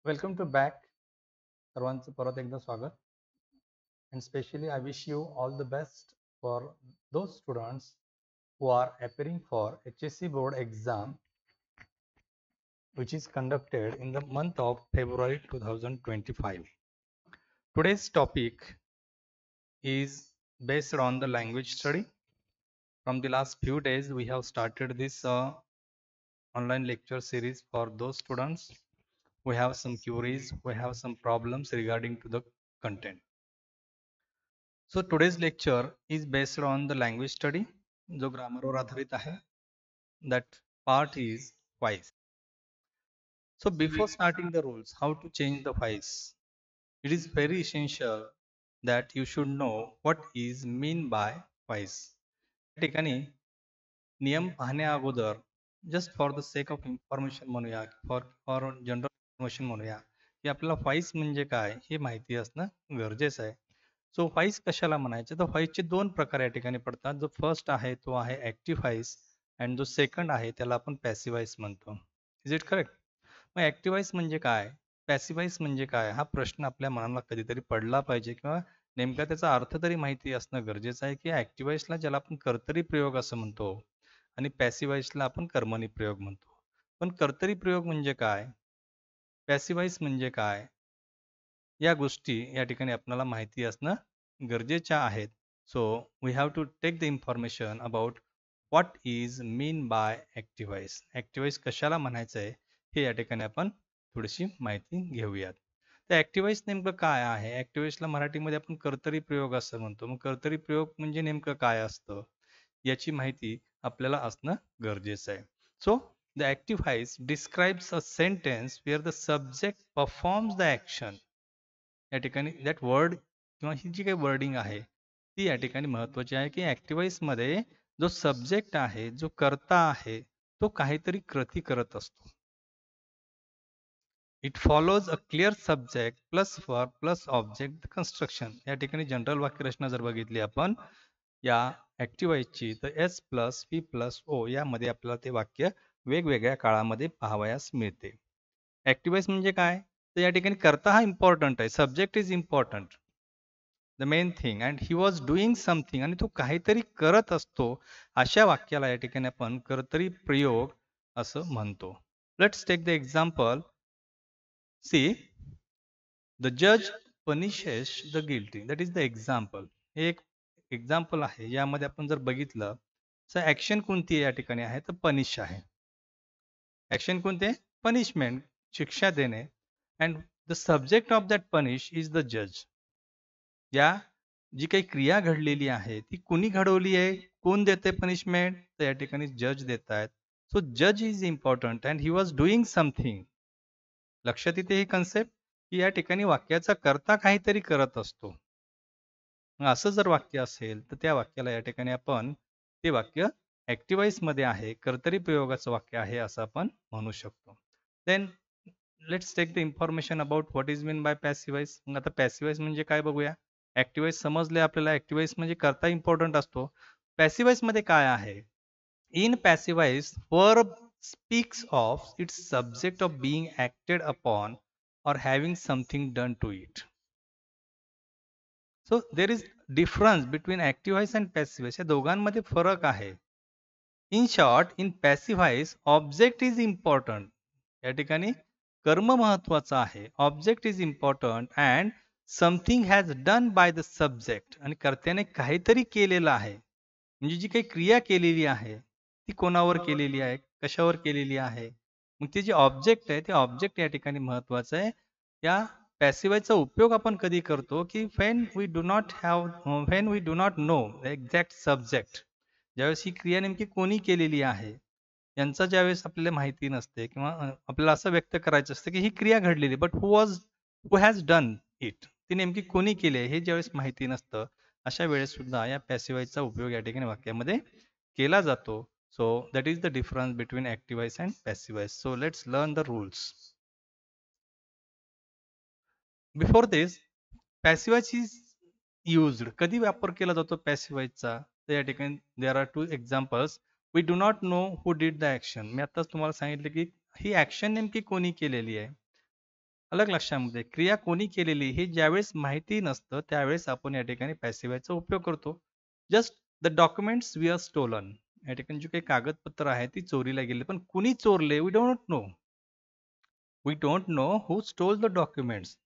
Welcome to back. सर्वांचं परत एकदा स्वागत. and specially I wish you all the best for those students who are appearing for HSC board exam which is conducted in the month of February 2025. Today's topic is based on the language study. From the last few days we have started this online lecture series for those students who have some queries, who have some problems regarding to the content. So today's lecture is based on the language study जो ग्रामरवर आधारित आहे. That part is voice. So before starting the rules how to change the voice, it is very essential that you should know what is mean by voice. या ठिकाणी नियम पाहण्या अगोदर just for the sake of information म्हणूया, for general information म्हणूया की आपल्याला voice म्हणजे काय हे माहिती असणं गरजेचं आहे. सो व्हॉइस कशाला म्हणायचं, तर व्हॉइसचे दोन प्रकार या ठिकाणी पडतात. जो फर्स्ट आहे तो आहे ऍक्टिव्ह व्हॉइस आणि जो सेकंड आहे त्याला आपण पॅसिव्ह व्हॉइस म्हणतो. Is it correct? मग ऍक्टिव्ह व्हॉइस म्हणजे काय, पॅसिव्ह व्हॉइस म्हणजे काय, हा प्रश्न आपल्या मनाला कधीतरी पडला पाहिजे किंवा नेमका त्याचा अर्थ तरी माहिती असणं गरजेचं आहे. की ऍक्टिव्ह व्हॉइसला ज्याला आपण कर्तरी प्रयोग असं म्हणतो आणि पॅसिव्ह व्हॉइसला आपण कर्मणी प्रयोग म्हणतो. पण कर्तरी प्रयोग म्हणजे काय, पॅसिव्ह व्हॉइस म्हणजे काय, या गोष्टी या ठिकाणी आपल्याला माहिती असणं गरजेच्या आहेत. So we have to take the information about what is mean by active voice. Active voice कशाला म्हणायचं आहे हे या ठिकाणी आपण थोडीशी माहिती घेऊयात. तर ऍक्टिव्ह व्हॉइस नेमकं काय आहे. ऍक्टिव्ह व्हॉइसला मराठीमध्ये आपण कर्तरी प्रयोग असं म्हणतो. मग कर्तरी प्रयोग म्हणजे नेमकं काय असतं याची माहिती आपल्याला असणं गरजेचं आहे. So the active voice describes a sentence where the subject performs the action. या ठिकाणी दॅट वर्ड किंवा ही जी काही वर्डिंग आहे ती या ठिकाणी महत्वाची आहे. की ऍक्टिव्ह व्हॉइस मध्ये जो सब्जेक्ट आहे, जो कर्ता आहे, तो काहीतरी कृती करत असतो. It follows a clear subject plus verb plus object construction. या ठिकाणी जनरल वाक्यरचना जर बघितली आपण या ऍक्टिव्ह व्हॉइसची, तर S plus P plus O यामध्ये आपल्याला ते वाक्य वेगवेगळ्या काळामध्ये पाहावयास मिळते. ऍक्टिव्ह व्हॉइस म्हणजे काय, तर या ठिकाणी कर्ता हा इम्पॉर्टंट आहे. Subject is important, the main thing, and he was doing something, आणि तो काहीतरी करत असतो. अशा वाक्याला या ठिकाणी आपण कर्तरी प्रयोग असं म्हणतो. Let's take the example. See, the जज punishes the guilty. That is the example. हे एक एक्झाम्पल आहे. यामध्ये आपण जर बघितलं तर ऍक्शन कोणती या ठिकाणी आहे, तर पनिश आहे. ऍक्शन कोणते, पनिशमेंट, शिक्षा देणे. And the subject of that punish is the जज. या जी काही क्रिया घडलेली आहे ती कुणी घडवली आहे, कोण देते पनिशमेंट, तर या ठिकाणी जज देत आहेत. सो जज is important and he was doing something. लक्षात येते ही कन्सेप्ट, की या ठिकाणी वाक्याचा कर्ता काहीतरी करत असतो. मग असं जर वाक्य असेल तर त्या वाक्याला या ठिकाणी आपण ते वाक्य ऍक्टिव्ह व्हॉइस मध्ये आहे, कर्तरी प्रयोगाचं वाक्य आहे असं आपण म्हणू शकतो. Then let's take the information about what is mean by passive voice. मग आता पॅसिव्ह व्हॉइस म्हणजे काय बघूया. ऍक्टिव्ह व्हॉइस समजले आपल्याला. ऍक्टिव्ह व्हॉइस म्हणजे कर्ता इम्पॉर्टंट असतो. पॅसिव्ह व्हॉइस मध्ये काय आहे. In passive voice verb speaks of its subject of being acted upon or having something done to it. So there is difference between active voice and passive voice. या दोघांमध्ये फरक आहे. In short, in passive voice object is important. या ठिकाणी कर्म महत्वाचं आहे, object is important, and something has done by the subject. आणि कर्त्याने काहीतरी केलेलं आहे. म्हणजे जी काही क्रिया केलेली आहे ती कोणावर केलेली आहे, कशावर केलेली आहे. मग ते जे ऑब्जेक्ट आहे ते ऑब्जेक्ट या ठिकाणी महत्वाचं आहे. या पॅसिव्हचा उपयोग आपण कधी करतो की when we do not know the exact subject. ज्यावेळेस ही क्रिया नेमकी कोणी केलेली आहे यांचा ज्यावेळेस आपल्याला माहिती नसते, किंवा आपल्याला असं व्यक्त करायचं असतं की ही क्रिया घडलेली, but who has done it, ती नेमकी कोणी केली आहे हे ज्यावेळेस माहिती नसतं, अशा वेळेस सुद्धा या पॅसिव्हचा उपयोग या ठिकाणी वाक्यामध्ये केला जातो. So that is the difference between active voice and passive voice. So let's learn the rules. Before this, passive voice is used. कधी वापर केला जातो पॅसिव्ह व्हॉइसचा, तर या ठिकाणी there are 2 examples. We do not know who did the action. मी आताच तुम्हाला सांगितलं की ही ऍक्शन नेमकी कोणी केलेली आहे. अलग लक्षामध्ये क्रिया कोणी केलेली हे ज्यावेळेस माहिती नसतं त्यावेळेस आपण या ठिकाणी पॅसिव्हाइजचा उपयोग करतो. Just the documents we are stolen. या ठिकाणी जे काही कागदपत्र आहे ती चोरीला गेली, पण कुणी चोरले we don't know who stole the documents.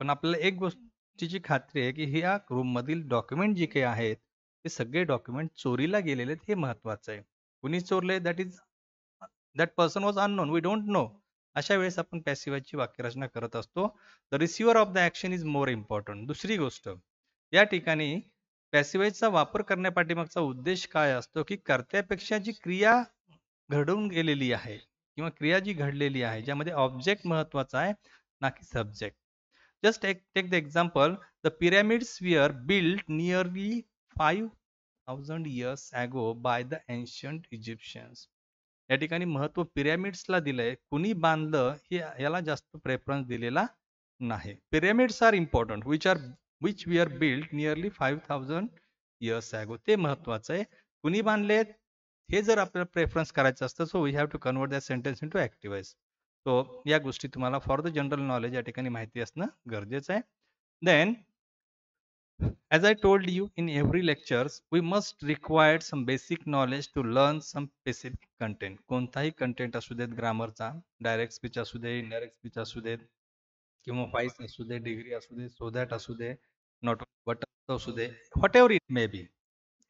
पण आपल्याला एक गोष्टीची खात्री आहे की ह्या रूम मधील डॉक्युमेंट जे काही आहेत ते सगळे डॉक्युमेंट चोरीला गेलेले आहेत, हे महत्वाचं आहे. कुणी चोरले that person was unknown, we don't know. अशा वेळेस आपण पॅसिव्हाइजची वाक्यरचना करत असतो. The receiver of the action is more important. दुसरी गोष्ट, या ठिकाणी पॅसिव्हाइजचा वापर करण्यापाठीमागचा उद्देश काय असतो की कर्त्यापेक्षा जी क्रिया घडून गेलेली आहे किंवा क्रिया जी घडलेली आहे ज्यामध्ये ऑब्जेक्ट महत्वाचा आहे ना की subject. Just take the example, the pyramids were built nearly 5000 years ago by the ancient Egyptians. या ठिकाणी महत्व पिरॅमिड्सला दिलंय, कुणी बांधलं हे याला जास्त प्रेफरन्स दिलेला नाही. Pyramids are important which we are built nearly 5000 years ago. ते महत्वाचं आहे. कुणी बांधलेत हे जर आपल्याला प्रेफरन्स करायचं असतं, so we have to convert that sentence into active voice. So या गोष्टी तुम्हाला फॉर द जनरल नॉलेज या ठिकाणी माहिती असणं गरजेचं आहे. Then as I told you in every lectures, we must require some basic knowledge to learn some specific content. कोणताही कंटेंट असू देत, ग्रामरचा, डायरेक्ट स्पीच असू दे, इनडायरेक्ट स्पीच असू देत, किंवा व्हॉइस असू दे, डिग्री असू दे, सो दॅट असू दे, नॉट बट असू दे, whatever it may be.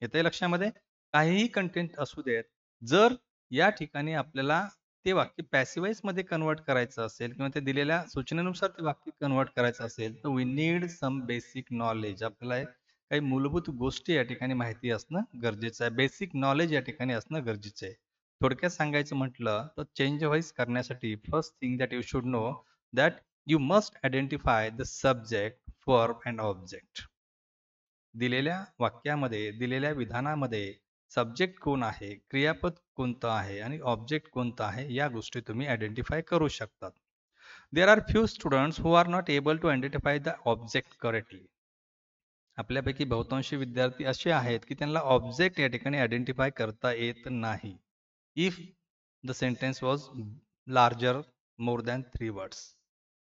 येते लक्षामध्ये? काहीही कंटेंट असू देत, जर या ठिकाणी आपल्याला ते वाक्य पॅसिव्हाइज मध्ये कन्वर्ट करायचं असेल किंवा ते दिलेल्या सूचनेनुसार ते वाक्य कन्वर्ट करायचं असेल तर we need some basic knowledge. आपल्याला काही मूलभूत गोष्टी या ठिकाणी माहिती असणं गरजेचं आहे. बेसिक नॉलेज या ठिकाणी असणं गरजेचं आहे. थोडक्यात सांगायचं म्हटलं तर चेंज व्हॉइस करण्यासाठी first thing that you should know that you must identify the subject, verb and object. दिलेल्या वाक्यामध्ये, दिलेल्या विधानामध्ये सब्जेक्ट कोण आहे, क्रियापद कोणतं आहे आणि ऑब्जेक्ट कोणतं आहे या गोष्टी तुम्ही आयडेंटिफाय करू शकतात. There are few students who are not able to identify the object correctly. आपल्यापैकी बहुतांशी विद्यार्थी असे आहेत की त्यांना ऑब्जेक्ट या ठिकाणी आयडेंटिफाय करता येत नाही. If the sentence was larger more than 3 words.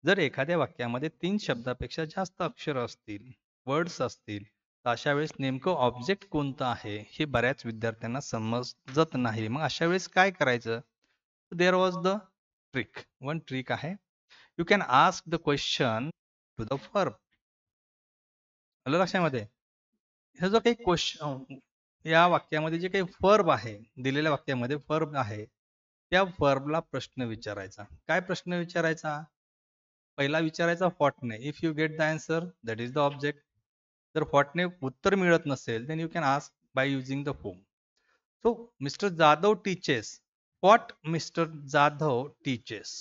जर एखाद्या वाक्यामध्ये 3 शब्दापेक्षा जास्त अक्षर असतील, वर्ड्स असतील, तर अशा वेळेस नेमकं ऑब्जेक्ट कोणतं आहे हे बऱ्याच विद्यार्थ्यांना समजत नाही. मग अशा वेळेस काय करायचं? There was the trick. One trick आहे, you can ask the question to the verb. आलं लक्षामध्ये? ह्या जो काही क्वेश्चन या वाक्यामध्ये जे काही वर्ब आहे, दिलेल्या वाक्यामध्ये वर्ब आहे, त्या वर्बला प्रश्न विचारायचा. काय प्रश्न विचारायचा? पहिला विचारायचा व्हॉटने. If you get the answer that is the object. जर व्हॉटने उत्तर मिळत नसेल then you can ask by using the whom. So Mister Jadhav teaches. What Mister Jadhav teaches.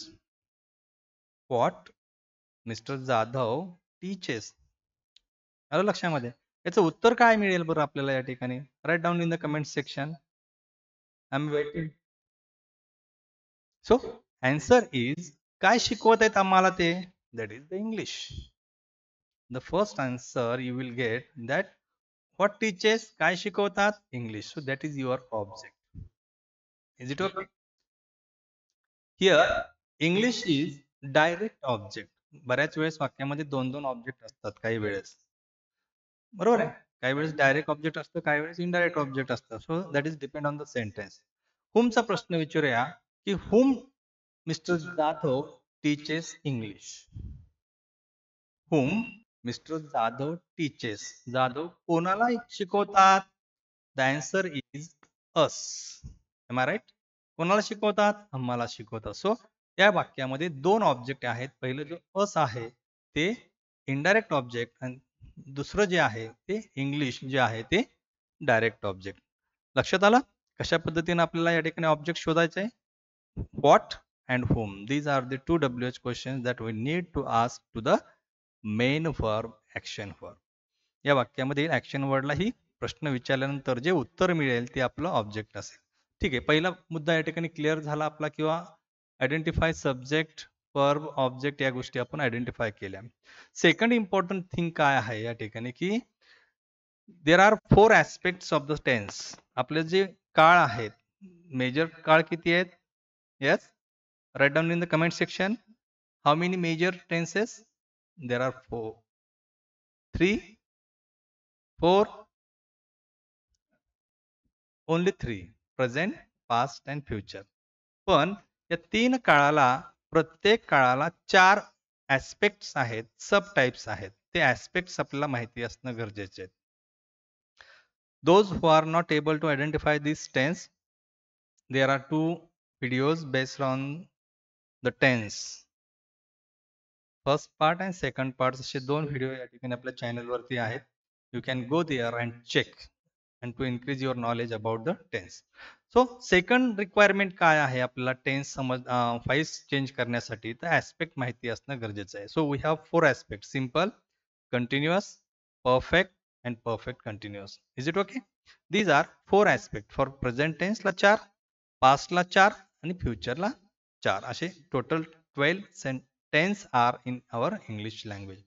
What Mister Jadhav teaches. आलं लक्षामध्ये? याचं उत्तर काय मिळेल बरं आपल्याला या ठिकाणी? Write down in the comment section. I am waiting. So answer is, काय शिकवत आहेत आम्हाला ते? That is the English. The first answer you will get that what teaches, काय शिकवतात? English. So that is your object. Is it okay? Here English is direct object. बऱ्याच वेळेस वाक्यामध्ये 2-2 ऑब्जेक्ट असतात काही वेळेस, बरोबर आहे? काही वेळेस डायरेक्ट ऑब्जेक्ट असतं, काही वेळेस इनडायरेक्ट ऑब्जेक्ट असतं. So that is depend on the sentence. हुमचा प्रश्न विचारूया की whom Mister Jadhav teaches English. Whom Mister Jadhav teaches. Jadhav कोणाला शिकवतात? The answer is us. Am I right? कोणाला शिकवतात? आम्हाला शिकवतात. सो या वाक्यामध्ये 2 ऑब्जेक्ट आहेत. पहिलं जो अस आहे ते इनडायरेक्ट ऑब्जेक्ट आणि दुसरं जे आहे ते इंग्लिश जे आहे ते डायरेक्ट ऑब्जेक्ट. लक्षात आलं कशा पद्धतीने आपल्याला या ठिकाणी ऑब्जेक्ट शोधायचे आहे? What and whom. These are the 2 WH questions that we need to ask to the main verb, action verb. या वाक्यामध्ये ऍक्शन वर्डला ही प्रश्न विचारल्यानंतर जे उत्तर मिळेल ते आपलं ऑब्जेक्ट असेल. ठीक आहे, पहिला मुद्दा या ठिकाणी क्लिअर झाला आपला, किंवा आयडेंटिफाय सब्जेक्ट, वर्ब, ऑब्जेक्ट या गोष्टी आपण आयडेंटिफाय केल्या. सेकंड इम्पॉर्टंट थिंग काय आहे या ठिकाणी की there are 4 aspects of the tense. आपले जे काळ आहेत, मेजर काळ किती आहेत? Yes, right down in the comment section. How many major tenses? There are 4. 3, 4, only 3. Present, past and future. पण या 3 काळाला, प्रत्येक काळाला 4 ऍस्पेक्ट्स आहेत, सब टाइप्स आहेत. ते ऍस्पेक्ट्स आपल्याला माहिती असणं गरजेचे आहे. Those who are not able to identify this tense, there are 2 videos based on the tense. First part and second part असे 2 व्हिडिओ या ठिकाणी आपल्या चॅनलवरती आहेत. You can go there and check and to increase your knowledge about the tense. So second requirement काय आहे आपल्याला tense files change करण्यासाठी? तर ऍस्पेक्ट माहिती असणं गरजेचं आहे. So we have 4 aspect: simple, continuous, perfect and perfect continuous. Is it okay? These are 4 aspect. For present टेन्सला 4, पास्टला 4 आणि फ्युचरला 4, असे total 12 tense are in our English language.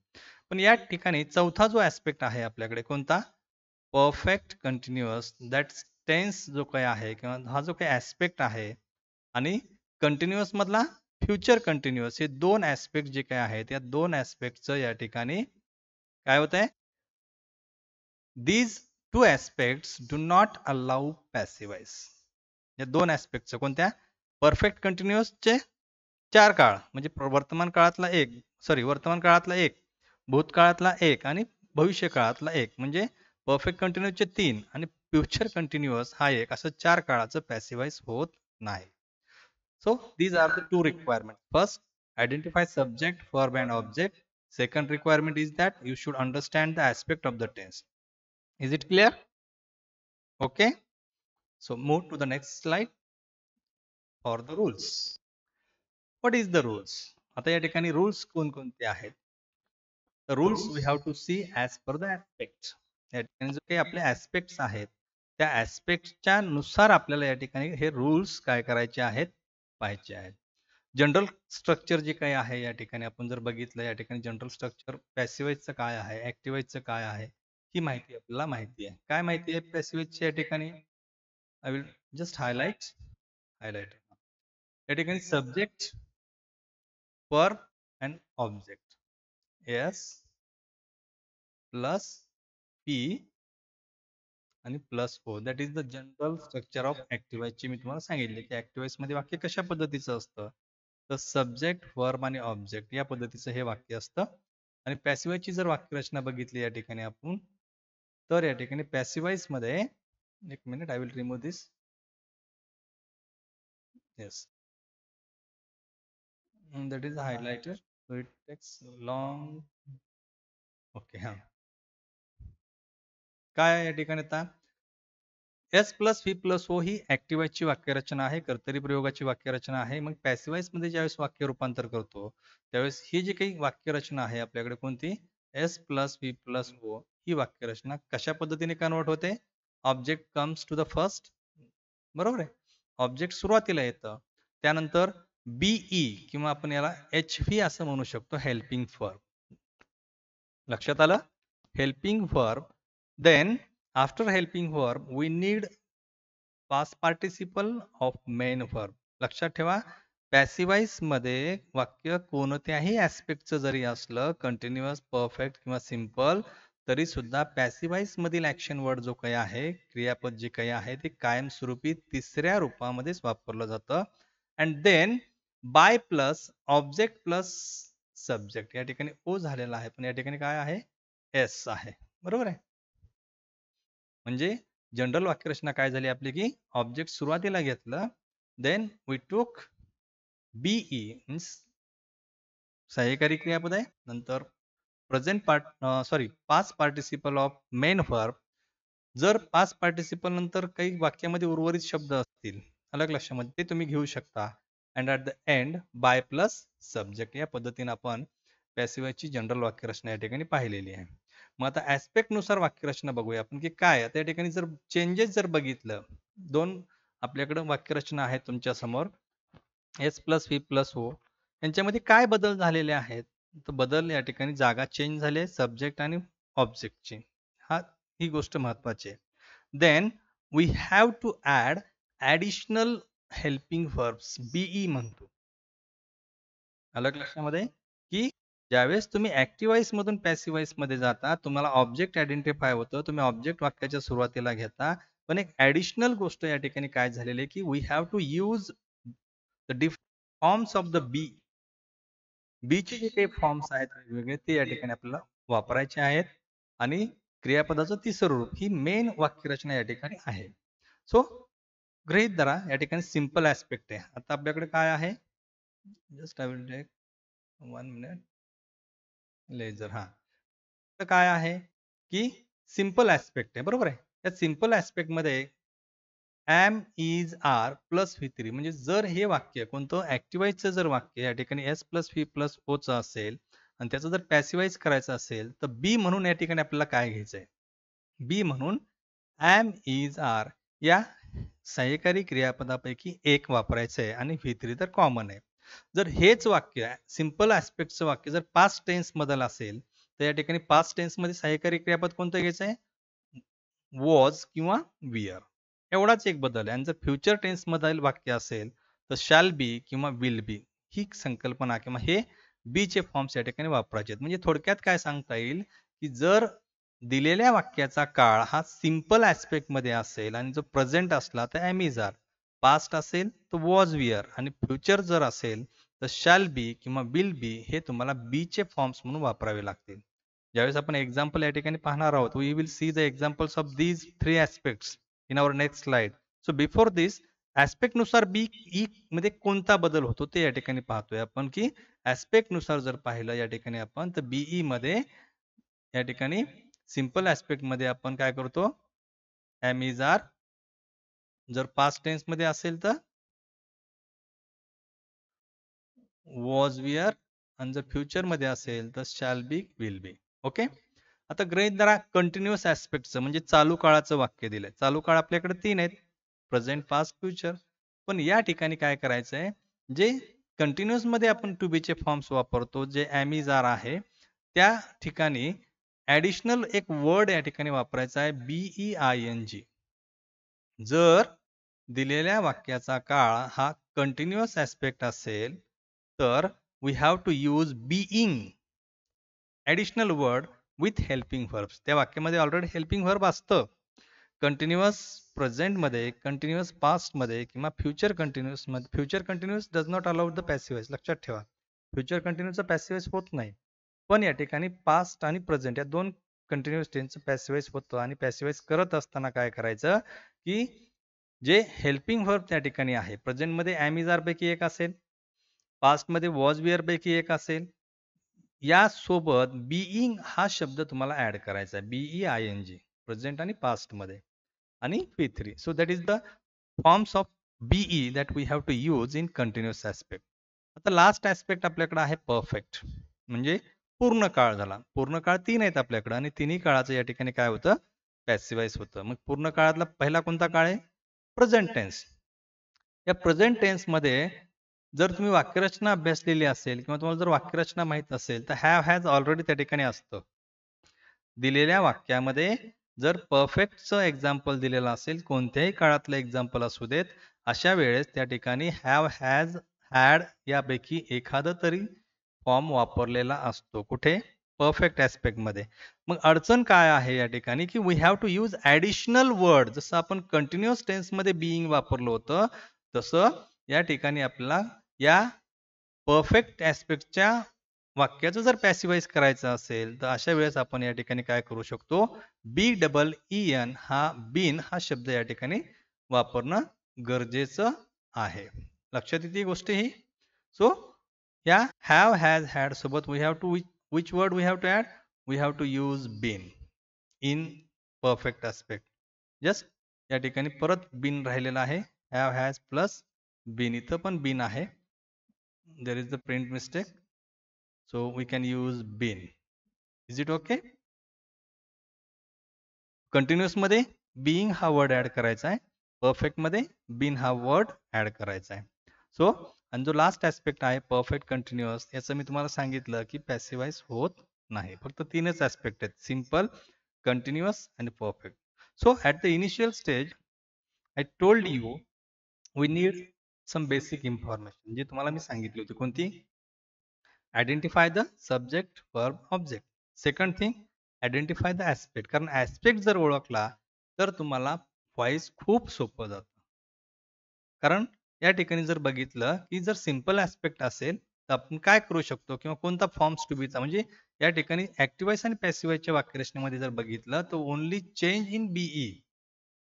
पण या ठिकाणी चौथा जो ऍस्पेक्ट आहे आपल्याकडे कोणता? Perfect continuous. दॅट टेन्स जो काही आहे किंवा हा जो काही ऍस्पेक्ट आहे आणि कंटिन्युअस मधला फ्युचर कंटिन्युअस, हे 2 ऍस्पेक्ट जे काही आहेत, या 2 ऍस्पेक्टचं या ठिकाणी काय होत आहे? These 2 aspects do not allow passive voice. या 2 ऍस्पेक्टचं कोणत्या? परफेक्ट कंटिन्युअसचे 4 काळ, म्हणजे वर्तमान काळातला 1, वर्तमान काळातला 1, भूतकाळातला 1 आणि भविष्य काळातला 1, म्हणजे परफेक्ट कंटिन्युअसचे 3 आणि फ्युचर कंटिन्युअस हा 1, असं 4 काळाचं पॅसिव्हाइज होत नाही. So these are the 2 requirement. First, identify subject, verb and object. Second requirement is that you should understand the aspect of the tense. Is it clear? Okay. So move to the next slide for the rules. What is the rules? आता या ठिकाणी rules कोणकोणते आहेत? The rules we have to see as per the aspect. या ठिकाणी जो काही आपले ऍस्पेक्ट्स आहेत, त्या ऍस्पेक्टच्या नुसार आपल्याला या ठिकाणी हे रूल्स काय करायचे आहेत? पाहायचे आहेत. जनरल स्ट्रक्चर जे काही आहे या ठिकाणी आपण जर बघितलं, या ठिकाणी जनरल स्ट्रक्चर पॅसिव्हाइजचं काय आहे, ऍक्टिव्हाइजचं काय आहे, ही माहिती आपल्याला माहिती आहे. काय माहिती आहे पॅसिव्हाइजची या ठिकाणी? I will just highlight. या ठिकाणी subject, verb and object. S plus P आणि plus O. That is the general structure of ऍक्टिव्हाइजची मी तुम्हाला सांगितले की ऍक्टिव्हाइज मध्ये वाक्य कशा पद्धतीचं असतं? तर सब्जेक्ट, वर्ब आणि ऑब्जेक्ट या पद्धतीचं हे वाक्य असतं. आणि पॅसिव्हाइजची जर वाक्यरचना बघितली या ठिकाणी आपण, तर या ठिकाणी पॅसिव्हाइज मध्ये, एक minute, I will remove this. Yes, that is highlighted, so it takes long. Okay, हा काय या ठिकाणी आता S plus V plus O ही ऍक्टिव्हाइजची वाक्यरचना आहे, कर्तरी प्रयोगाची वाक्यरचना आहे. मग पॅसिव्हाइज मध्ये ज्यावेळेस वाक्य रूपांतर करतो त्यावेळेस ही जी काही वाक्यरचना आहे आपल्याकडे कोणती? S plus V plus O ही वाक्यरचना कशा पद्धतीने कन्वर्ट होते? Object comes to the first, बरोबर आहे, ऑब्जेक्ट सुरुवातीला येतं, त्यानंतर बीई किंवा आपण याला एच व्ही असं म्हणू शकतो, हेल्पिंग वर्ब. लक्षात आलं? Helping verb. Then after helping verb we need past participle of main verb. लक्षात ठेवा, पॅसिव्हाइज मध्ये वाक्य कोणत्याही ऍस्पेक्टचं जरी असलं, कंटिन्युअस, परफेक्ट किंवा सिम्पल, तरी सुद्धा पॅसिव्हाइज मधील ऍक्शन वर्ड जो काही आहे, क्रियापद जे काही आहे, ते कायमस्वरूपी तिसऱ्या रूपामध्येच वापरलं जातं. And then by plus object plus subject. या ठिकाणी ओ झालेला आहे, पण या ठिकाणी काय आहे? एस आहे, बरोबर आहे. म्हणजे जनरल वाक्यरचना काय झाली आपली की ऑब्जेक्ट सुरुवातीला घेतलं, then we took be means सहाय्यकारी क्रियापद आहे, नंतर present past participle of main verb. जर पास्ट पार्टिसिपल नंतर काही वाक्यामध्ये उर्वरित शब्द असतील अलग लक्षामध्ये, ते तुम्ही घेऊ शकता. And at the end by plus subject. या पद्धतीने आपण पॅसिव्हाइजची जनरल वाक्यरचना या ठिकाणी पाहिलेली आहे. मग आता ऍस्पेक्ट नुसार वाक्यरचना बघूया आपण की काय. त्या ठिकाणी जर चेंजेस जर बघितलं, 2 आपल्याकडे वाक्यरचना आहेत तुमच्या समोर, S plus V plus O, यांच्यामध्ये काय बदल झालेले आहेत? तर बदल या ठिकाणी जागा चेंज झाले सब्जेक्ट आणि ऑब्जेक्टची, ही गोष्ट महत्वाची आहे. Then we have to add additional helping verbs, be म्हणतो. अलग लक्षामध्ये की ज्यावेळेस तुम्ही ऍक्टिव्ह वॉइस मधून पॅसिव्ह वॉइस मध्ये जाता तुम्हाला ऑब्जेक्ट आयडेंटिफाय होतं, तुम्ही ऑब्जेक्ट वाक्याच्या सुरुवातीला घेता, पण एक ऍडिशनल गोष्ट या ठिकाणी काय झालेली आहे की we have to use the different forms of the be. बीचे जे काही फॉर्म्स आहेत वेगवेगळे ते या ठिकाणी आपल्याला वापरायचे आहेत आणि क्रियापदाचं तिसरं रूप ही मेन वाक्यरचना या ठिकाणी आहे. सो गृहीत धरा या ठिकाणी सिंपल ऍस्पेक्ट आहे. आता आपल्याकडे काय आहे, just I will take 1 minute leisure. हा तर काय आहे की सिंपल ऍस्पेक्ट आहे, बरोबर आहे. त्या सिंपल ऍस्पेक्ट मध्ये am is are plus V three, म्हणजे जर हे वाक्य कोणतं ऍक्टिवाइजचं जर वाक्य या ठिकाणी एस प्लस व्ही प्लस ओचं असेल आणि त्याचं जर पॅसिवाइज करायचं असेल तर बी म्हणून या ठिकाणी आपल्याला काय घ्यायचंय, बी म्हणून एम इज आर या सहाय्यकारी क्रियापदापैकी एक वापरायचं आहे आणि व्ही थ्री तर कॉमन आहे. जर हेच वाक्य सिंपल ऍस्पेक्टचं वाक्य जर पास्ट टेन्स मधलं असेल तर या ठिकाणी पास्ट टेन्स मध्ये सहाय्यकारी क्रियापद कोणतं घ्यायचं आहे, वॉज किंवा वियर, एवढाच एक बदल आहे. आणि जर फ्युचर टेन्स मधील वाक्य असेल तर शॅल बी किंवा विल बी ही संकल्पना किंवा हे बी चे फॉर्म्स या ठिकाणी वापरायचे आहेत. म्हणजे थोडक्यात काय सांगता येईल की जर दिलेल्या वाक्याचा काळ हा सिंपल ऍस्पेक्ट मध्ये असेल आणि जो प्रेझेंट असला तर एम इज आर, पास्ट असेल तर वॉज वियर आणि फ्युचर जर असेल तर शॅल बी किंवा विल बी हे तुम्हाला बी चे फॉर्म्स म्हणून वापरावे लागतील. ज्यावेळेस आपण एक्झाम्पल या ठिकाणी पाहणार आहोत, we will see the examples of these 3 aspects in our next slide. So before this aspect नुसार बी ई मध्ये कोणता बदल होतो ते या ठिकाणी पाहतोय आपण की ऍस्पेक्ट नुसार जर पाहिलं या ठिकाणी आपण तर बीई मध्ये या ठिकाणी सिंपल ऍस्पेक्ट मध्ये आपण काय करतो, एम इज आर जर पास्ट टेन्स मध्ये असेल तर वॉज वियर आणि जर फ्युचर मध्ये असेल तर shall be will B. Okay. आता गृहीत धरा कंटिन्युअस ऍस्पेक्टचं म्हणजे चालू काळाचं वाक्य दिलंय. चालू काळ आपल्याकडे 3 आहेत, प्रेझेंट पास्ट फ्युचर. पण या ठिकाणी काय करायचंय, जे कंटिन्युअस मध्ये आपण टू बी चे फॉर्म्स वापरतो जे एम इज आर आहे त्या ठिकाणी ऍडिशनल एक वर्ड या ठिकाणी वापरायचा आहे बीई आय एन जी. जर दिलेल्या वाक्याचा काळ हा कंटिन्युअस ऍस्पेक्ट असेल तर we have to use being additional word with helping verbs. त्या वाक्यामध्ये ऑलरेडी हेल्पिंग व्हर्ब असतं. कंटिन्युअस प्रेझेंट मध्ये, कंटिन्युअस पास्ट मध्ये किंवा फ्युचर कंटिन्युअस मध्ये. Future continuous does not allowed the passivise, लक्षात ठेवा. फ्युचर कंटिन्युअसचा पॅसिव्हाइज होत नाही. पण या ठिकाणी पास्ट आणि प्रेझेंट या दोन कंटिन्युअस टेन्सचं पॅसिव्हाइज होतं आणि पॅसिव्हाइज करत असताना काय करायचं की जे हेल्पिंग व्हर्ब त्या ठिकाणी आहे, प्रेझेंट मध्ये एम इज आर पैकी एक असेल, पास्ट मध्ये वॉज विअर पैकी एक असेल, या सोबत बीइंग हा शब्द तुम्हाला ऍड करायचा आहे, be I N G present आणि पास्ट मध्ये आणि P three. So that is the forms of be that we have to use in continuous aspect. आता लास्ट ऍस्पेक्ट आपल्याकडे आहे परफेक्ट, म्हणजे पूर्ण काळ झाला. पूर्ण काळ 3 आहेत आपल्याकडे आणि तिन्ही काळाचं या ठिकाणी काय होतं, पॅसिव्हाइज होतं. मग पूर्ण काळातला पहिला कोणता काळ आहे, प्रेझेंट टेन्स. या प्रेझेंट टेन्स मध्ये जर तुम्ही वाक्यरचना अभ्यासलेली असेल किंवा तुम्हाला जर वाक्यरचना माहित असेल तर हॅव हॅज ऑलरेडी त्या ठिकाणी असतं. दिलेल्या वाक्यामध्ये जर परफेक्टचं एक्झाम्पल दिलेलं असेल, कोणत्याही काळातलं एक्झाम्पल असू देत, अशा वेळेस त्या ठिकाणी हॅव हॅज हॅड यापैकी एखादा तरी फॉर्म वापरलेला असतो. कुठे, परफेक्ट ऍस्पेक्ट मध्ये. मग अडचण काय आहे या ठिकाणी की we have to use additional word. जसं आपण कंटिन्युअस टेन्स मध्ये बीइंग वापरलं होतं तसं या ठिकाणी आपल्याला या परफेक्ट ऍस्पेक्टच्या वाक्याचं जर पॅसिव्हाइज करायचं असेल तर अशा वेळेस आपण या ठिकाणी काय करू शकतो, बी डबल ई एन हा बीन हा शब्द या ठिकाणी वापरणं गरजेचं आहे. लक्षात येते गोष्ट ही. सो या हॅव हॅज हॅड सोबत we have to which word we have to add, we have to use been in perfect aspect. Just या ठिकाणी परत बीन राहिलेला आहे, हॅव हॅज प्लस बीन. इथं पण बीन आहे, there is the print mistake. So we can use been. Is it okay? Continuous मध्ये being हा वर्ड ऍड करायचा आहे, परफेक्ट मध्ये been हा वर्ड ऍड करायचा आहे. सो आणि जो लास्ट ऍस्पेक्ट आहे परफेक्ट कंटिन्युअस, याचं मी तुम्हाला सांगितलं की पॅसिव्हाइज होत नाही. फक्त 3च ऍस्पेक्ट आहेत, सिंपल, कंटिन्युअस आणि perfect. So at the initial stage I told you we need some basic information, जी तुम्हाला मी सांगितली होती. कोणती, identify the subject verb object. Second thing, identify the aspect. कारण ऍस्पेक्ट जर ओळखला तर तुम्हाला व्हॉइस खूप सोपं जातं. कारण या ठिकाणी जर बघितलं की जर सिंपल ऍस्पेक्ट असेल तर आपण काय करू शकतो किंवा कोणता फॉर्म्स टू बीचा, म्हणजे या ठिकाणी ऍक्टिव्ह वॉइस आणि पॅसिव्ह वॉइसच्या वाक्यरचनेमध्ये जर बघितलं तर ओनली चेंज इन बीई,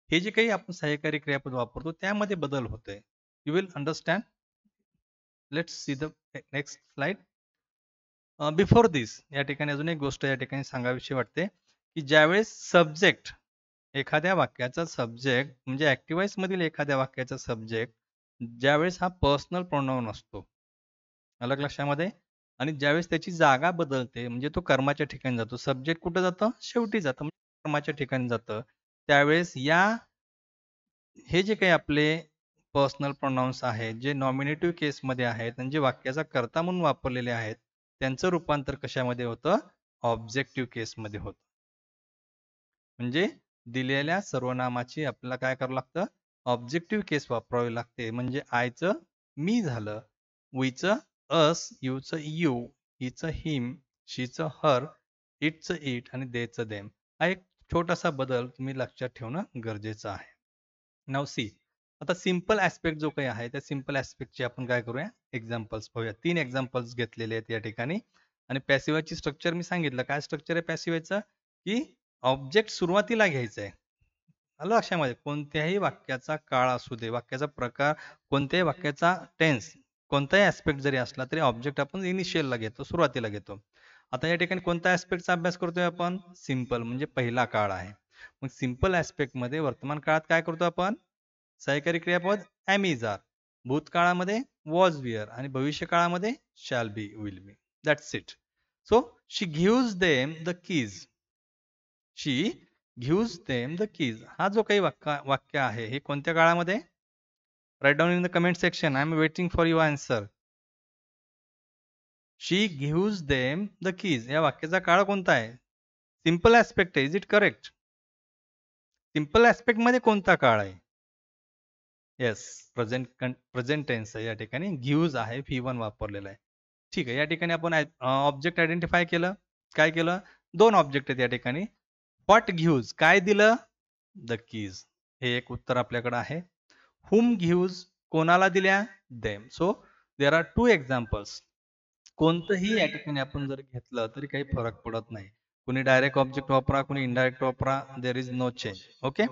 हे जे काही आपण सहाय्यकारी क्रियापद वापरतो त्यामध्ये बदल होतोय. You will understand. Let's see the next slide. Before this, या ठिकाणी अजून एक गोष्ट या ठिकाणी सांगावीशी वाटते की ज्यावेळेस सब्जेक्ट, एखाद्या वाक्याचा सब्जेक्ट म्हणजे ऍक्टिव्ह वॉइस मधील एखाद्या वाक्याचा सब्जेक्ट ज्यावेळेस हा पर्सनल प्रोनाउन असतो, अलग लक्षामध्ये, आणि ज्यावेळेस त्याची जागा बदलते म्हणजे तो कर्माच्या ठिकाणी जातो, सब्जेक्ट कुठं जातं, शेवटी जातं म्हणजे कर्माच्या ठिकाणी जातं, त्यावेळेस हे जे काही आपले पर्सनल प्रोनाउन्स आहेत जे नॉमिनेटिव्ह केसमध्ये आहेत आणि जे वाक्याचा कर्ता म्हणून वापरलेले आहेत त्यांचं रूपांतर कशामध्ये होतं, ऑब्जेक्टिव्ह केसमध्ये होतं. म्हणजे दिलेल्या सर्वनामाची आपल्याला काय करावं लागतं, ऑब्जेक्टिव्ह केस वापरावी लागते. म्हणजे आयचं मी झालं, वीचं अस, यूचं यू, हिचं हिम, शीचं हर, इटचं इट आणि देचं देम. हा एक छोटासा बदल तुम्ही लक्षात ठेवणं गरजेचं आहे. नाव सी. आता सिंपल ऍस्पेक्ट जो काही आहे त्या सिंपल ऍस्पेक्टचे आपण काय करूया, एक्झाम्पल्स पाहूया. 3 एक्झाम्पल्स घेतलेले आहेत या ठिकाणी. आणि पॅसिव्हची स्ट्रक्चर मी सांगितलं. काय स्ट्रक्चर आहे पॅसिव्हचं, की ऑब्जेक्ट सुरुवातीला घ्यायचा आहे. आलं लक्षामध्ये, कोणत्याही वाक्याचा काळ असू दे, वाक्याचा प्रकार, कोणत्याही वाक्याचा टेन्स, कोणताही ऍस्पेक्ट जरी असला तरी ऑब्जेक्ट आपण इनिशियलला घेतो, सुरुवातीला घेतो. आता या ठिकाणी कोणत्या ऍस्पेक्टचा अभ्यास करतोय आपण, सिंपल म्हणजे पहिला काळ आहे. मग सिंपल ऍस्पेक्ट मध्ये वर्तमान काळात काय करतो आपण, सहाय्यकारी क्रियापद एम इज आर, भूतकाळामध्ये वॉज विअर आणि भविष्य काळामध्ये shall be will be. That's it. So she gives them the keys. She gives them the keys हा जो काही वाक्य आहे हे कोणत्या काळामध्ये, write down in the comment section. I am waiting for your answer. She gives them the keys या वाक्याचा काळ कोणता आहे, सिंपल ऍस्पेक्ट आहे. Is it correct? Simple aspect मध्ये कोणता काळ आहे, येस, प्रेझेंट टेन्स आहे. या ठिकाणी गिव्ज आहे, V1 वापरलेला आहे. ठीक आहे, या ठिकाणी आपण ऑब्जेक्ट आयडेंटिफाय केलं. काय केलं, 2 ऑब्जेक्ट आहेत या ठिकाणी. व्हॉट गिव्ज, काय दिलं, द कीज, हे एक उत्तर आपल्याकडे आहे. हुम गिव्ज, कोणाला दिल्या, them. So there are 2 examples. कोणतंही या ठिकाणी आपण जर घेतलं तरी काही फरक पडत नाही. कुणी डायरेक्ट ऑब्जेक्ट वापरा, कुणी इनडायरेक्ट वापरा, there is no change. Okay.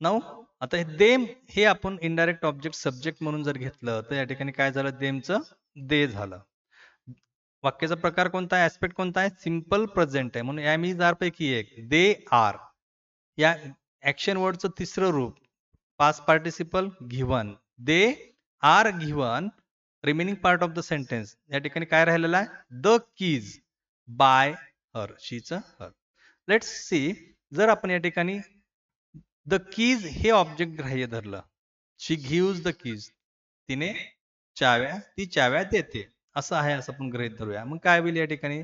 Now आता हे देम हे आपण इनडायरेक्ट ऑब्जेक्ट सब्जेक्ट म्हणून जर घेतलं तर या ठिकाणी काय झालं, देमचं दे झालं. वाक्याचा प्रकार कोणता आहे, ऍस्पेक्ट कोणता आहे, सिंपल प्रेझेंट आहे म्हणून एम इज आर पैकी एक, दे आर. या ऍक्शन वर्डचं तिसरं रूप past participle given, they are given. Remaining part of the sentence या ठिकाणी काय राहिलेला आहे, द कीज बाय हर, शीचं हर. लेट्स सी, जर आपण या ठिकाणी द कीज हे ऑब्जेक्ट ग्राह्य धरलं, शी गिव्ज द कीज, तिने ती चाव्या देते, असं आहे, असं आपण गृहीत धरूया. मग काय होईल या ठिकाणी,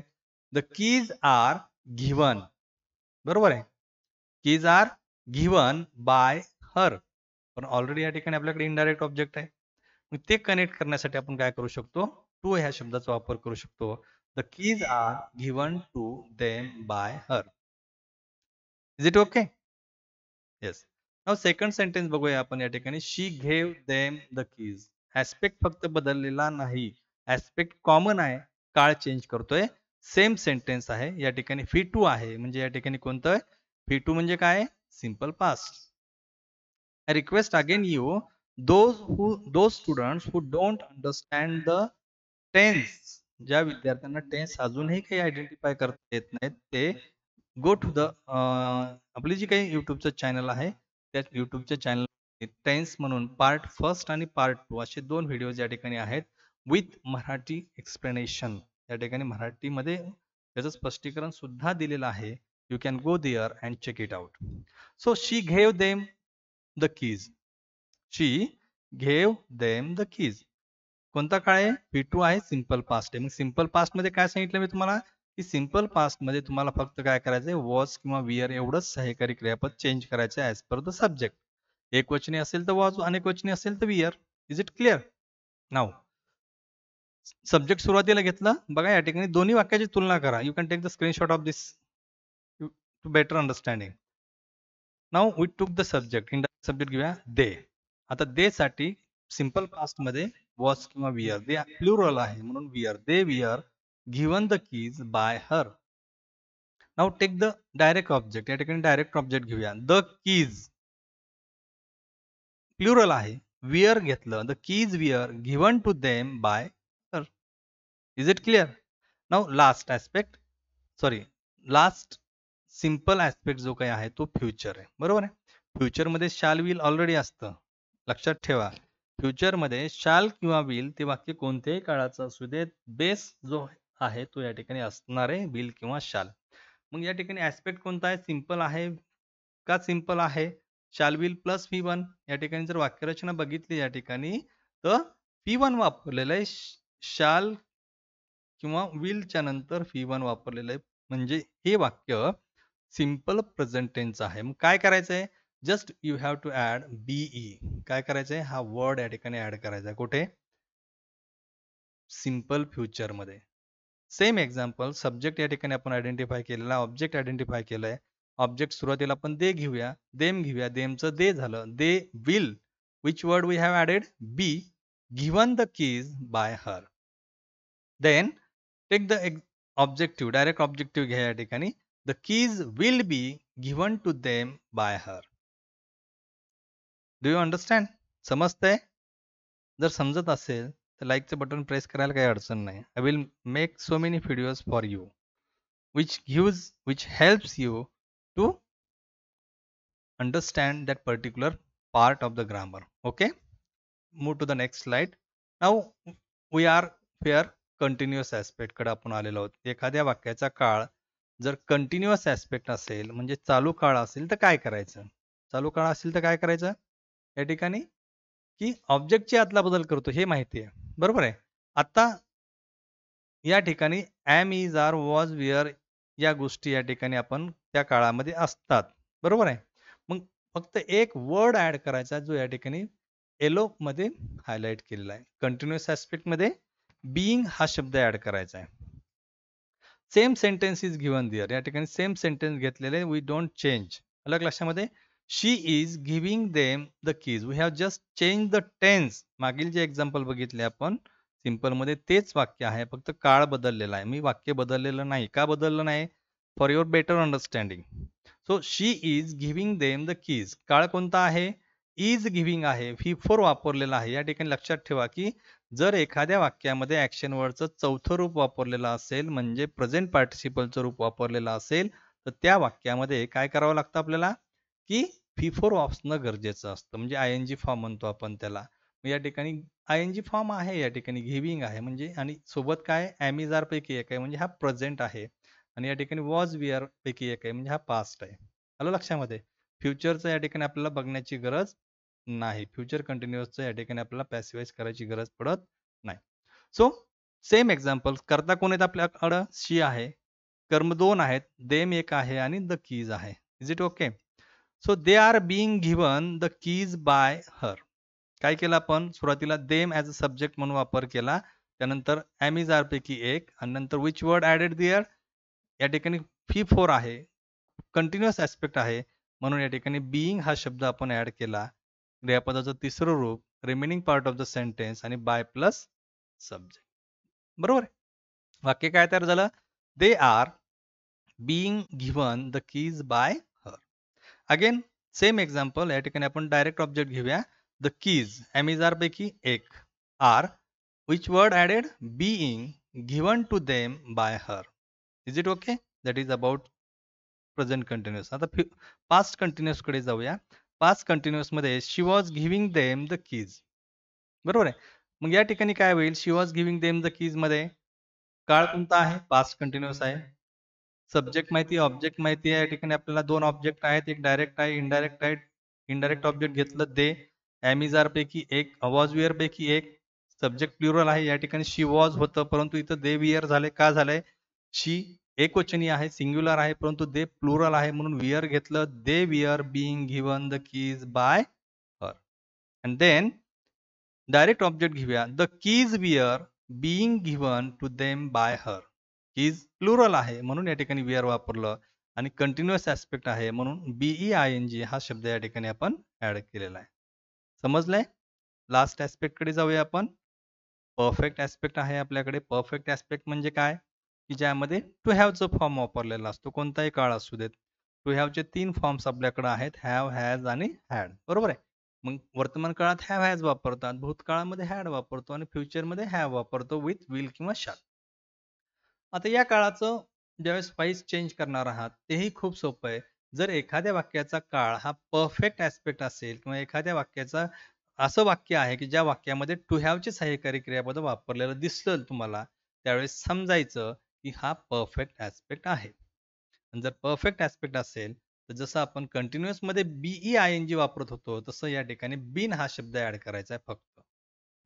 द कीज आर गिव्हन, बरोबर आहे, keys are given by her. पण ऑलरेडी या ठिकाणी आपल्याकडे इनडायरेक्ट ऑब्जेक्ट आहे. मग ते कनेक्ट करण्यासाठी आपण काय करू शकतो, टू ह्या शब्दाचा वापर करू शकतो. The keys are given to them by her. Is it okay? Yes. Now second sentence बघूया आपण या ठिकाणी. शी gave them the keys. Aspect फक्त बदललेला नाही, ऍस्पेक्ट कॉमन आहे, काळ चेंज करतोय. सेम सेंटेन्स आहे, या ठिकाणी V2 आहे. म्हणजे या ठिकाणी कोणतं V2 म्हणजे काय, simple past. I request again you, those students who don't understand the tense, ज्या विद्यार्थ्यांना टेन्स अजूनही काही आयडेंटिफाय करता येत नाहीत ते गो टू द आपली जी काही युट्यूबचं चॅनल आहे त्या युट्यूबच्या चॅनल टेन्स म्हणून पार्ट फर्स्ट आणि पार्ट 2 असे 2 व्हिडिओज या ठिकाणी आहेत विथ मराठी एक्सप्लेनेशन. या ठिकाणी मराठीमध्ये त्याचं स्पष्टीकरण सुद्धा दिलेलं आहे. You can go there and check it out. So she gave them the keys, she gave them the keys. कोणता काळ आहे, V2 आहे, सिंपल पास्ट आहे. मग सिंपल पास्ट मध्ये काय सांगितलं मी तुम्हाला, की सिंपल पास्ट मध्ये तुम्हाला फक्त काय करायचंय, वॉज किंवा विअर एवढंच सहाय्यकारी क्रियापद चेंज करायचं ऍज पर द सब्जेक्ट. एक वचनी असेल तर वॉज, अनेक वचनी असेल तर were. Is it clear? Now subject सुरुवातीला घेतलं बघा, या ठिकाणी दोन्ही वाक्याची तुलना करा. You can take the screenshot of this to better understanding. Now we took the subject, indirect subject घेऊया दे. आता दे साठी सिंपल पास्ट मध्ये वॉज किंवा विअर, दे प्लुरल आहे म्हणून were, they were given the keys by her. Now take the direct object, या ठिकाणी direct object घेऊया. द कीज प्लुरल आहे, विअर घेतलं, the keys were given to them by her. Is it clear? Now last aspect, sorry last simple aspect जो काही आहे तो future आहे, बरोबर आहे. फ्युचर मध्ये शाल विल ऑलरेडी असतं, लक्षात ठेवा. फ्युचर मध्ये शाल किंवा विल ते वाक्य कोणत्याही काळाचं असू देत, बेस जो आहे तो या ठिकाणी असणार आहे विल किंवा शाल. मग या ठिकाणी ऍस्पेक्ट कोणता आहे? सिंपल आहे का? सिंपल आहे. Shall will plus V1. या ठिकाणी जर वाक्यरचना बघितली या ठिकाणी तर V1 वापरलेलं आहे, शाल किंवा विलच्या नंतर V1 वापरलेलं आहे, म्हणजे हे वाक्य सिंपल प्रेझेंट टेन्स आहे. मग काय करायचंय? Just you have to add be. काय करायचंय? हा वर्ड या ठिकाणी ऍड करायचा. कुठे? सिंपल फ्युचर मध्ये. सेम एक्झाम्पल, सब्जेक्ट या ठिकाणी आपण आयडेंटिफाय केलेला, ऑब्जेक्ट आयडेंटिफाय केलंय. ऑब्जेक्ट सुरुवातीला आपण दे घेऊया, देम घेऊया, देमचं दे झालं. They will, which word we have added? Be given the keys by her. Then take the objective, direct objective घ्या या ठिकाणी. The keys will be given to them by her. Do you understand? समजतंय? जर समजत असेल तर लाईकचं button press करायला काही अडचण नाही. I will make so many videos for you which helps you to understand that particular part of the grammar. Okay, move to the next slide. Now we are here continuous aspect कडे आपण आलेलो आहोत. एखाद्या वाक्याचा काळ जर continuous aspect असेल म्हणजे चालू काळ असेल तर काय करायचं? चालू काळ असेल तर काय करायचं? या ठिकाणी की ऑब्जेक्टची आतला बदल करतो हे माहिती आहे, बरोबर आहे. आता या ठिकाणी am, is, are, was, were या गोष्टी या ठिकाणी आपण त्या काळामध्ये असतात, बरोबर आहे. मग फक्त एक वर्ड ऍड करायचा जो या ठिकाणी येलो मध्ये हायलाइट केलेला आहे. कंटिन्युअस ऍस्पेक्ट मध्ये बीइंग हा शब्द ऍड करायचा आहे. Same sentence is given there, या ठिकाणी सेम सेंटेन्स घेतलेले, वी डोंट चेंज. अलग लक्षामध्ये, she is giving them the keys, we have just change the tense. मागील जे एक्झाम्पल बघितले आपण सिंपल मध्ये तेच वाक्य आहे, फक्त काळ बदललेला आहे. मी वाक्य बदललेलं नाही. का बदललं नाही? For your better understanding. So she is giving them the keys, काळ कोणता आहे? इज गिव्हिंग आहे, V4 वापरलेला आहे. या ठिकाणी लक्षात ठेवा की जर एखाद्या वाक्यामध्ये ऍक्शन वर्डचं चौथं रूप वापरलेलं असेल म्हणजे प्रेझेंट पार्टिसिपलचं रूप वापरलेलं असेल तर त्या वाक्यामध्ये काय करावं लागतं आपल्याला की V4 असणं गरजेचं असतं, म्हणजे ING फॉर्म म्हणतो आपण त्याला. या ठिकाणी ING फॉर्म आहे, या ठिकाणी गिव्हिंग आहे म्हणजे, आणि सोबत काय एम, इज, आर पैकी एक आहे म्हणजे हा प्रेझेंट आहे, आणि या ठिकाणी वॉज, विअर पैकी एक आहे म्हणजे हा पास्ट आहे. आलं लक्षामध्ये? फ्युचरचं या ठिकाणी आपल्याला बघण्याची गरज नाही. फ्युचर कंटिन्युअसचं या ठिकाणी आपल्याला पॅसिवाइज करायची गरज पडत नाही. सो सेम एक्झाम्पल, करता कोण आहेत आपल्याकडं? शी आहे, कर्म दोन आहेत, देम एक आहे आणि द कीज आहे. Is it okay? So they are being given the keys by हर. काय केलं आपण? सुरुवातीला देम ऍज अ सब्जेक्ट म्हणून वापर केला, त्यानंतर एम, इज, आर पैकी एक, आणि नंतर विच वर्ड ऍडेड दिअर? या ठिकाणी V4 आहे, कंटिन्युअस ऍस्पेक्ट आहे म्हणून या ठिकाणी बीइंग हा शब्द आपण ऍड केला. क्रियापदाचं तिसरं रूप, remaining part of the sentence आणि बाय प्लस सब्जेक्ट, बरोबर. वाक्य काय तयार झालं? They are being given the keys by her. Again same example, या ठिकाणी आपण डायरेक्ट ऑब्जेक्ट घेऊया. The keys, am, is, are पैकी एक, are, which word added? Being given to them by her. Is it okay? That is about present continuous. आता past continuous कडे जाऊया. Past continuous मध्ये she was giving them the keys, बरोबर आहे. मग या ठिकाणी काय होईल? She was giving them the keys मध्ये काळ कोणता आहे? पास्ट कंटिन्युअस आहे. सब्जेक्ट माहिती, ऑब्जेक्ट माहिती आहे. या ठिकाणी आपल्याला दोन ऑब्जेक्ट आहेत, एक डायरेक्ट आहे, इनडायरेक्ट आहे. इनडायरेक्ट ऑब्जेक्ट घेतलं दे, एम, इज, आर पैकी एक, वॉज, विअर पैकी एक, सब्जेक्ट प्लुरल आहे. या ठिकाणी शी वॉज होतं परंतु इथं दे विअर झाले. का झालंय? शी एकवचनी आहे, सिंग्युलर आहे, परंतु दे प्लुरल आहे म्हणून विअर घेतलं. They were being given the keys by her. And then direct object घेऊया. The keys were being given to them by her. Keys plural आहे म्हणून या ठिकाणी वेअर वापरलं आणि कंटिन्युअस ऍस्पेक्ट आहे म्हणून BEING हा शब्द या ठिकाणी आपण ऍड केलेला आहे. समजलंय? लास्ट ऍस्पेक्ट कडे जाऊया आपण. परफेक्ट ऍस्पेक्ट आहे आपल्याकडे. परफेक्ट ऍस्पेक्ट म्हणजे काय? की ज्यामध्ये टू हॅवचा फॉर्म वापरलेला असतो, कोणताही काळ असू देत. टू हॅवचे 3 फॉर्म्स आपल्याकडे आहेत, हॅव, हॅज आणि हॅड. बरोबर आहे. मग वर्तमान काळात हॅव हॅज वापरतात, भूतकाळामध्ये हॅड वापरतो आणि फ्युचरमध्ये हॅव वापरतो विथ विल किंवा शॅल. आता या काळाचं ज्यावेळेस वाईस चेंज करणार आहात तेही खूप सोपं आहे. जर एखाद्या वाक्याचा काळ हा परफेक्ट ऍस्पेक्ट असेल किंवा एखाद्या वाक्याचा असं वाक्य आहे की ज्या वाक्यामध्ये टू हॅवचे सहाय्यकारी क्रियापद वापरलेलं दिसलं तुम्हाला, त्यावेळेस समजायचं की हा परफेक्ट ऍस्पेक्ट आहे. आणि जर परफेक्ट ऍस्पेक्ट असेल तर जसं आपण कंटिन्युअस मध्ये BEING वापरत होतो तसं या ठिकाणी बीन हा शब्द ऍड करायचा आहे फक्त.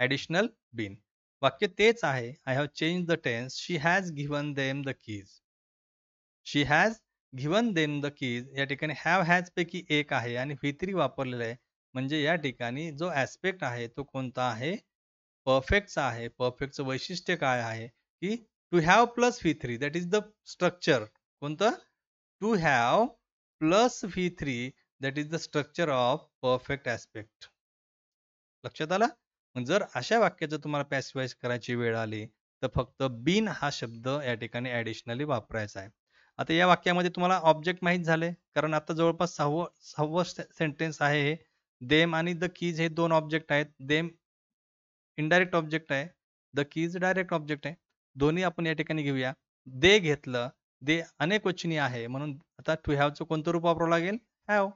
Additional been. वाक्य तेच आहे. I have change the tense. She has given them the keys. She has given them the keys या ठिकाणी हॅव हॅज पैकी एक आहे आणि V3 वापरलेलं आहे. म्हणजे या ठिकाणी जो ऍस्पेक्ट आहे तो कोणता आहे? परफेक्टचा आहे. परफेक्टचं वैशिष्ट्य काय आहे की to have plus V3 that is the structure. कोणतं? To have plus V3 that is the structure of perfect aspect. लक्षात आलं? मग जर अशा वाक्याचं तुम्हाला पॅसिवाइज करायची वेळ आली तर फक्त बीन हा शब्द या ठिकाणी ऍडिशनली वापरायचा आहे. आता या वाक्यामध्ये तुम्हाला ऑब्जेक्ट माहीत झाले, कारण आता जवळपास 6वं सेंटेन्स आहे हे. देम आणि द कीज हे 2 ऑब्जेक्ट आहेत. देम इनडायरेक्ट ऑब्जेक्ट आहे, द कीज डायरेक्ट ऑब्जेक्ट आहे. दोन्ही आपण या ठिकाणी घेऊया. दे घेतलं, दे अनेक वचनी आहे म्हणून आता टू हॅवचं कोणतं रूप वापरावं लागेल? Have.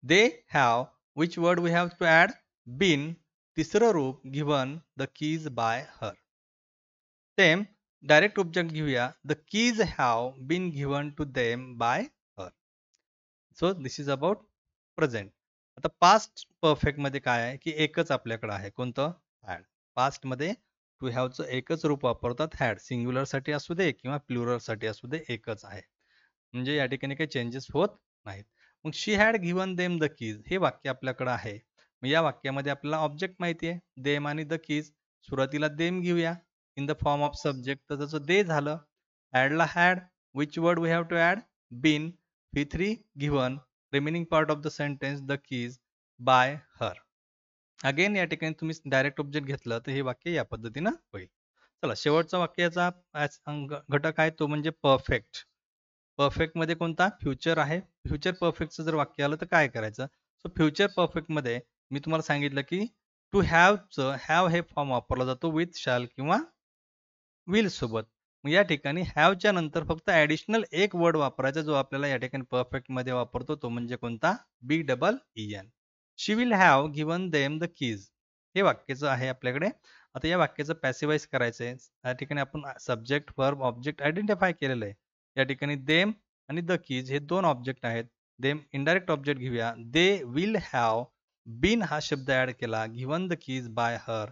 They have, which word we have to add? Been. तिसरं रूप given the keys by her. Same direct object घेऊया. The keys have been given to them by her. So this is about present. आता past perfect मध्ये काय आहे की एकच आपल्याकडे आहे. कोणतं? हॅड. पास्ट मध्ये टू हॅवचं एकच रूप वापरतात, हॅड. सिंग्युलर साठी असू दे किंवा प्लुरल साठी असू दे एकच आहे. म्हणजे या ठिकाणी काही चेंजेस होत नाहीत. मग she had given them the keys हे वाक्य आपल्याकडे आहे. मग या वाक्यामध्ये आपल्याला ऑब्जेक्ट माहिती आहे, देम आणि द कीज. सुरुवातीला देम घेऊया in the form of subject, तर त्याचं दे झालं. ऍडला had, which word we have to add? Been. V3 given, remaining part of the sentence the keys by her. Again या ठिकाणी तुम्ही डायरेक्ट ऑब्जेक्ट घेतलं तर हे वाक्य या पद्धतीनं होईल. चला, शेवटचा वाक्याचा घटक आहे तो म्हणजे परफेक्ट. परफेक्ट मध्ये कोणता? फ्युचर आहे. फ्युचर परफेक्टचं जर वाक्य आलं तर काय करायचं? सो फ्युचर परफेक्ट मध्ये मी तुम्हाला सांगितलं की टू हॅवचं हॅव हे फॉर्म वापरला जातो विथ शॅल किंवा विल सोबत. मग या ठिकाणी हॅवच्या नंतर फक्त ऍडिशनल एक वर्ड वापरायचा जो आपल्याला या ठिकाणी परफेक्ट मध्ये वापरतो तो म्हणजे कोणता? BEEN. She will have given them the keys हे वाक्याचं आहे आपल्याकडे. आता या वाक्याचं पॅसिवाइज करायचंय. या ठिकाणी आपण सब्जेक्ट, वर्ब, ऑब्जेक्ट आयडेंटिफाय केलेलं आहे. या ठिकाणी देम आणि द कीज हे 2 ऑब्जेक्ट आहेत. देम इनडायरेक्ट ऑब्जेक्ट घेऊया. दे विल हॅव बीन हा शब्द ऍड केला, given the keys by her.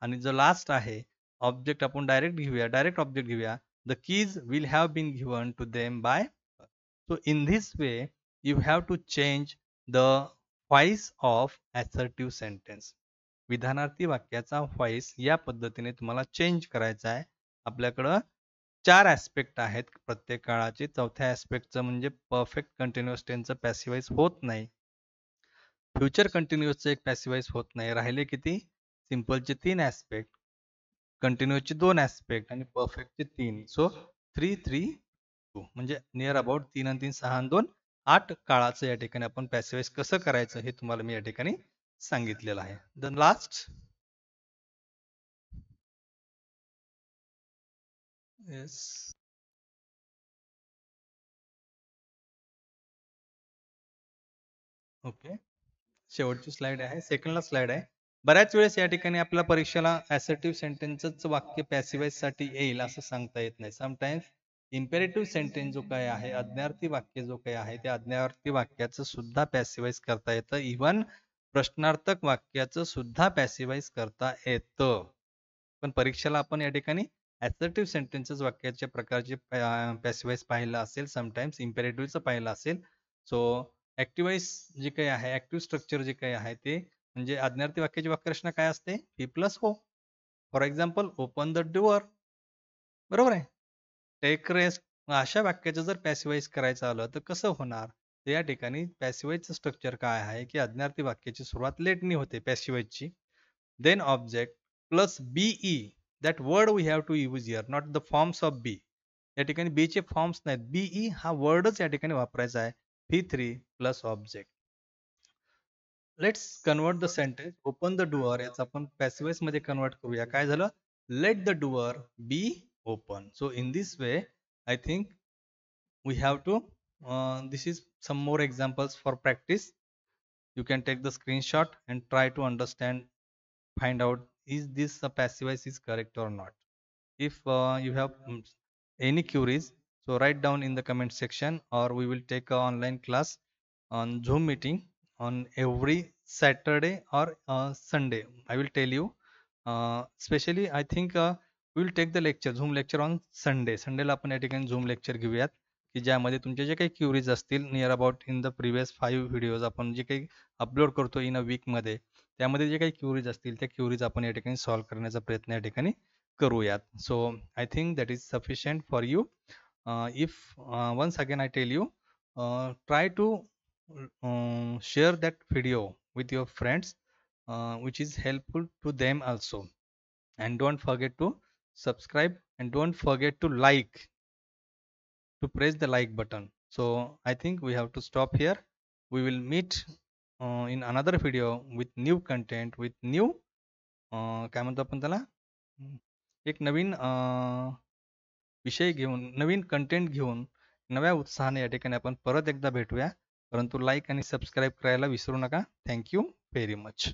आणि जो लास्ट आहे ऑब्जेक्ट आपण डायरेक्ट घेऊया, डायरेक्ट ऑब्जेक्ट घेऊया. The keys will have been given to them by. So in this way you have to change the voice of assertive sentence. विधानार्थी वाक्याचा voice या पद्धतीने तुम्हाला चेंज करायचा आहे. आपल्याकडं 4 ऍस्पेक्ट आहेत प्रत्येक काळाचे. चौथ्या ऍस्पेक्टचं म्हणजे परफेक्ट कंटिन्युअस टेन्सचं पॅसिवाइज होत नाही. फ्युचर कंटिन्युअसचं एक पॅसिवाइज होत नाही. राहिले किती? सिम्पलचे 3 ऍस्पेक्ट, कंटिन्युअसचे 2 ऍस्पेक्ट आणि परफेक्टचे 3. सो 3, 3, 2 म्हणजे नियर अबाउट 3 आणि 3 6 आणि 2 8 काळाचं या ठिकाणी आपण पॅसिवाइज कसं करायचं हे तुम्हाला मी या ठिकाणी सांगितलेलं आहे. The last yes okay. शेवटची स्लाइड आहे, सेकंडला स्लाइड आहे. बऱ्याच वेळेस या ठिकाणी आपल्या परीक्षेला असर्टिव्ह सेंटेन्सच वाक्य पॅसिवाइज साठी येईल असं सांगता येत नाही. समटाइम्स इम्पेरेटिव्ह सेंटेन्स जो काही आहे, आज्ञार्थी वाक्य जो काही आहे, त्या आज्ञार्थी वाक्याचं सुद्धा पॅसिवाइज करता येतं. इव्हन प्रश्नार्थक वाक्याचं सुद्धा पॅसिवाइज करता येतं. पण परीक्षेला आपण या ठिकाणी असर्टिव्ह सेंटेन्सेस वाक्याच्या प्रकारचे पॅसिवाइज पाहिलं असेल, समटाइम्स इम्पेरेटिव्हचं पाहिलं असेल. सो ऍक्टिव्हाइज जे काही आहे, ऍक्टिव्ह स्ट्रक्चर जे काही आहे ते म्हणजे आज्ञार्थी वाक्याची वाक्यरचना काय असते? P+O. For example open the door, बरोबर आहे. Take rest. अशा वाक्याचं जर पॅसिवाइज करायचं आलं तर कसं होणार? तर या ठिकाणी पॅसिवाइजचं स्ट्रक्चर काय आहे की अज्ञार्थी वाक्याची सुरुवात लेटनी होते पॅसिवाइजची. Then object plus be. That word we have to use here, not the forms of be. या ठिकाणी बीचे फॉर्म्स नाहीत. बीई हा वर्डच या ठिकाणी वापरायचा आहे. V3 plus object. Let's convert the sentence. Open the door याचा आपण पॅसिवाइज मध्ये कन्वर्ट करूया. काय झालं? Let the door be open. So in this way I think we have to this is some more examples for practice. You can take the screenshot and try to understand, find out is this a passive voice is correct or not. If you have any queries, so write down in the comment section, or we will take a online class on Zoom meeting on every Saturday or Sunday. I will tell you, especially I think we will take the lecture, Zoom lecture on Sunday. Sunday ला आपण या ठिकाणी Zoom lecture घेऊयात की ज्यामध्ये तुमचे जे काही क्युरीज असतील near about in the previous 5 videos आपण जे काही अपलोड करतो इन अ वीकमध्ये, त्यामध्ये जे काही क्युरीज असतील त्या क्युरीज आपण या ठिकाणी सॉल्व्ह करण्याचा प्रयत्न या ठिकाणी करूयात. So I think that is sufficient for you. If once again I tell you, try to share that video with your friends, which is helpful to them also, and don't forget to subscribe and don't forget to press the like button. So I think we have to stop here. We will meet in another video with new content, with new काय म्हणतो आपण त्याला, एक नवीन विषय घेऊन, नवीन content घेऊन, नव्या उत्साहाने या ठिकाणी आपण परत एकदा भेटूया. परंतु लाईक आणि सबस्क्राईब करायला विसरू नका. Thank you very much.